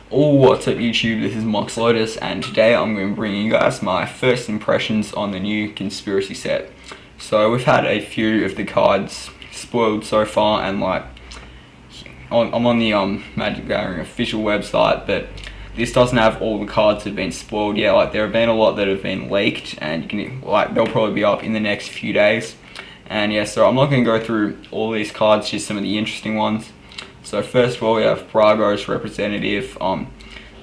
Oh, what's up YouTube, this is Mox Lotus, and today I'm going to bring you guys my first impressions on the new Conspiracy set. So we've had a few of the cards spoiled so far, and I'm on the Magic the Gathering official website, but this doesn't have all the cards that have been spoiled yet. There have been a lot that have been leaked, and they'll probably be up in the next few days. And yeah, so I'm not going to go through all these cards, just some of the interesting ones. So first of all, we have Brago's Representative.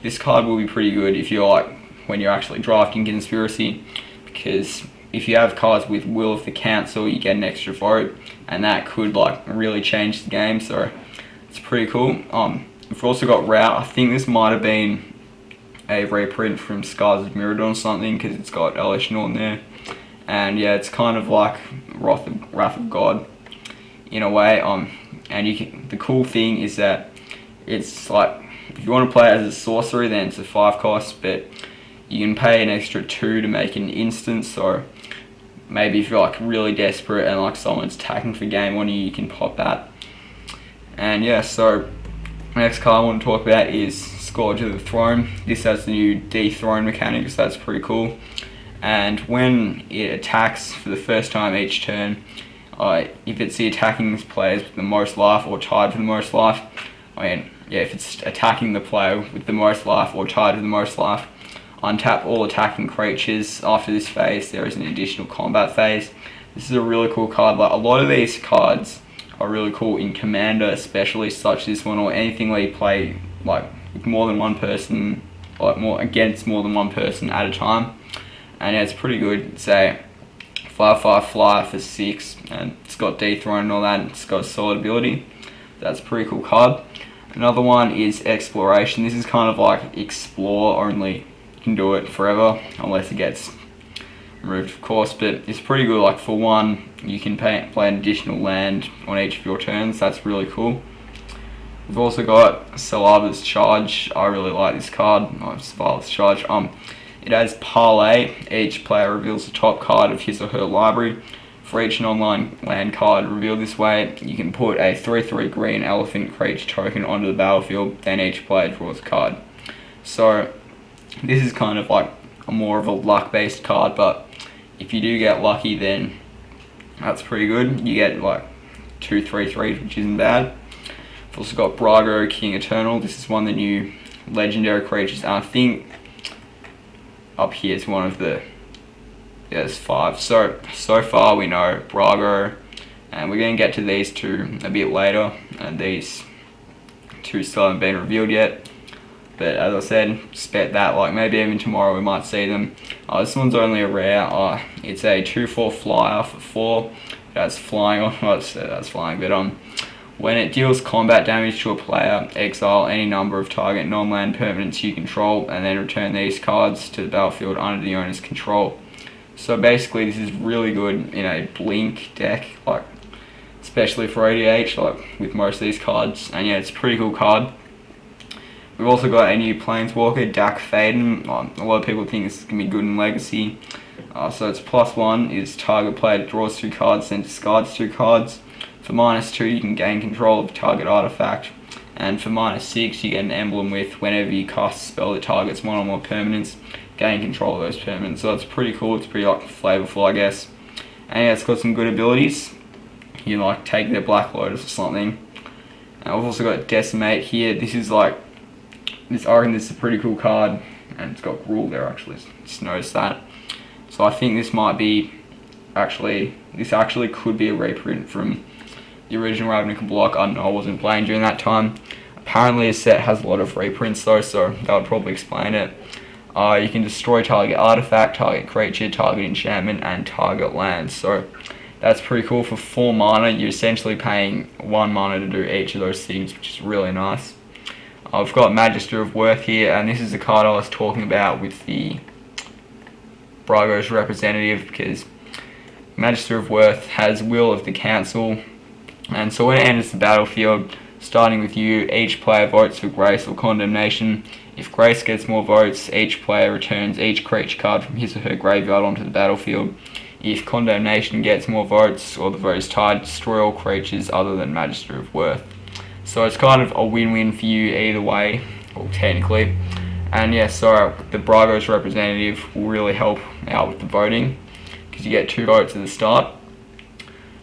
This card will be pretty good if you're when you're actually drafting Conspiracy, because if you have cards with Will of the Council, you get an extra vote, and that could really change the game. So it's pretty cool. We've also got Rout. I think this might have been a reprint from Scars of Mirrodin or something, because it's got Elesh Norn there, and yeah, it's kind of like Wrath of God in a way. And the cool thing is that it's if you want to play it as a sorcery, then it's a 5 cost, but you can pay an extra 2 to make an instant. So maybe if you're really desperate and someone's attacking for game on you, you can pop that. And yeah, so next card I want to talk about is Scourge of the Throne. This has the new dethrone mechanic, so that's pretty cool. And when it attacks for the first time each turn, if it's the attacking players with the most life or tied for the most life, if it's attacking the player with the most life or tied for the most life, untap all attacking creatures. After this phase, there is an additional combat phase. This is a really cool card. A lot of these cards are really cool in Commander, especially such as this one, or anything where you play with more than one person, against more than one person at a time. And yeah, it's pretty good. It's a 5/5 flyer for 6, and it's got dethrone and all that, and it's got solid ability. That's a pretty cool card. Another one is Exploration. This is kind of Explore, only you can do it forever, unless it gets removed, of course, but it's pretty good. For 1, you can play an additional land on each of your turns. That's really cool. We've also got Saliva's Charge. I really like this card. Saliva's Charge. It has Parlay. Each player reveals the top card of his or her library. For each non-land land card revealed this way, you can put a 3/3 green elephant creature token onto the battlefield, then each player draws a card. So this is kind of more of a luck-based card, but if you do get lucky, then that's pretty good. You get 2 3/3s, which isn't bad. We've also got Brago, King Eternal. This is one of the new legendary creatures, and I think up here is one of the, there's 5. So far we know Brago, and we're going to get to these 2 a bit later, and these 2 still haven't been revealed yet. But as I said, expect that maybe even tomorrow we might see them. This one's only a rare. It's a 2/4 flyer for 4. That's flying. That's flying, but when it deals combat damage to a player, exile any number of target non-land permanents you control, and then return these cards to the battlefield under the owner's control. So basically, this is really good in a Blink deck, especially for ADH, with most of these cards. And yeah, it's a pretty cool card. We've also got a new Planeswalker, Dak Faden. A lot of people think this is going to be good in Legacy. So it's +1 is target player draws 2 cards, then discards 2 cards. For -2, you can gain control of target artifact. And for -6, you get an emblem with whenever you cast a spell that targets 1 or more permanents, gain control of those permanents. So it's pretty cool. It's pretty flavorful, I guess. And yeah, it's got some good abilities. You can take their Black Lotus or something. And we've also got Decimate here. This is I reckon this is a pretty cool card, and it's got Gruul there actually. Just noticed that. So I think this might be this actually could be a reprint from the original Ravnica block. I don't know, I wasn't playing during that time. Apparently a set has a lot of reprints though, so that would probably explain it. You can destroy target artifact, target creature, target enchantment, and target land. So that's pretty cool. For 4 mana, you're essentially paying 1 mana to do each of those things, which is really nice. I've got Magister of Worth here, and this is the card I was talking about with the Brago's Representative, because Magister of Worth has Will of the Council, and so when it enters the battlefield, starting with you, each player votes for Grace or Condemnation. If Grace gets more votes, each player returns each creature card from his or her graveyard onto the battlefield. If Condemnation gets more votes, or the vote is tied, destroy all creatures other than Magister of Worth. So it's kind of a win-win for you either way. well, technically. And yeah, so the Bravos representative will really help out with the voting, because you get 2 votes at the start.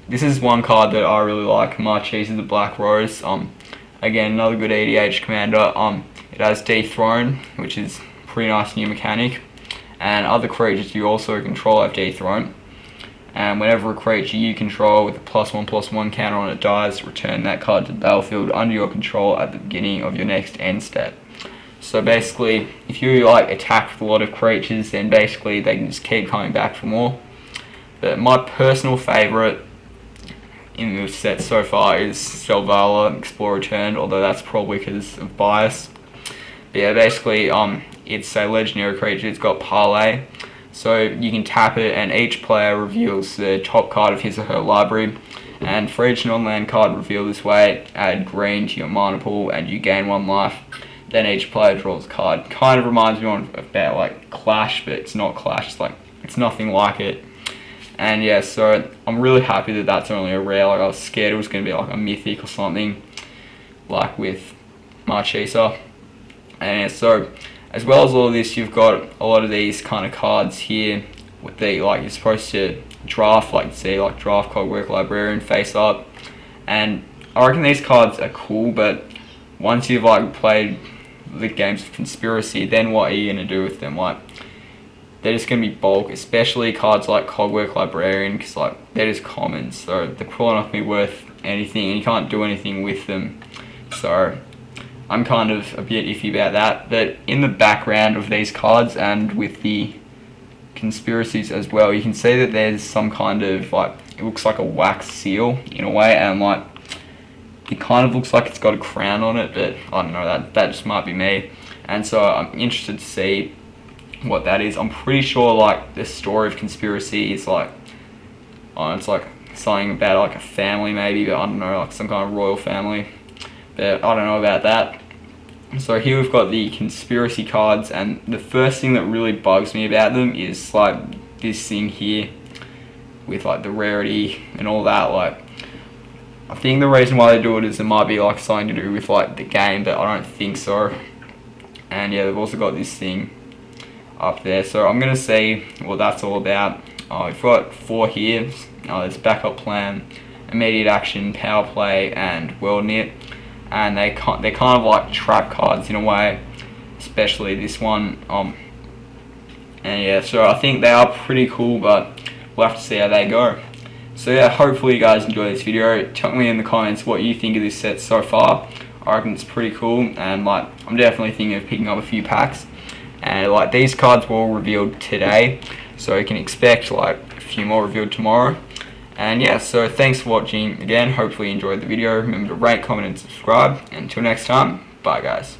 This is one card that I really like, Marchese the Black Rose. Again, another good EDH commander. It has Dethrone, which is pretty nice new mechanic, and other creatures you also control have Dethrone. And whenever a creature you control with a +1/+1 counter on it dies, return that card to the battlefield under your control at the beginning of your next end step. So basically, if you like attack with a lot of creatures, then basically they can just keep coming back for more. But my personal favourite in the set so far is Selvala, Explore Returned, although that's probably because of bias. But yeah, basically, it's a legendary creature. It's got Parlay, so you can tap it, and each player reveals the top card of his or her library. And for each non-land card revealed this way, add green to your mana pool, and you gain 1 life. Then each player draws a card. Kind of reminds me about like Clash, but it's not Clash. It's nothing like it. And yeah, so I'm really happy that that's only a rare. Like I was scared it was going to be like a mythic or something, like with Marchesa. And yeah, so as well as all of this, you've got a lot of these kind of cards here with the like you're supposed to draft, like see like draft, Cogwork Librarian, Face Up, and I reckon these cards are cool. But once you've like played the games of Conspiracy, then what are you gonna do with them? Like they're just going to be bulk, especially cards like Cogwork Librarian, because like they're just commons, so they're probably not going to be worth anything, and you can't do anything with them. So I'm kind of a bit iffy about that. But in the background of these cards and with the conspiracies as well, you can see that there's some kind of like, it looks like a wax seal in a way, and like it kind of looks like it's got a crown on it, but I don't know, that just might be me. And so I'm interested to see what that is. I'm pretty sure like the story of Conspiracy is like, it's like something about like a family maybe, but I don't know, like some kind of royal family, but I don't know about that. So here we've got the Conspiracy cards, and the first thing that really bugs me about them is like this thing here with like the rarity and all that. Like I think the reason why they do it is it might be like something to do with like the game, but I don't think so. And yeah, they've also got this thing up there, so I'm going to see what that's all about. We've got 4 here. There's Backup Plan, Immediate Action, Power Play, and World Knit, and they're kind of like trap cards in a way, especially this one. And yeah, so I think they are pretty cool, but we'll have to see how they go. So yeah, hopefully you guys enjoyed this video. Tell me in the comments what you think of this set so far. I reckon it's pretty cool, and like I'm definitely thinking of picking up a few packs. And like these cards were all revealed today, so you can expect like a few more revealed tomorrow. And yeah, so thanks for watching again. Hopefully you enjoyed the video. Remember to rate, comment, and subscribe. Until next time, bye guys.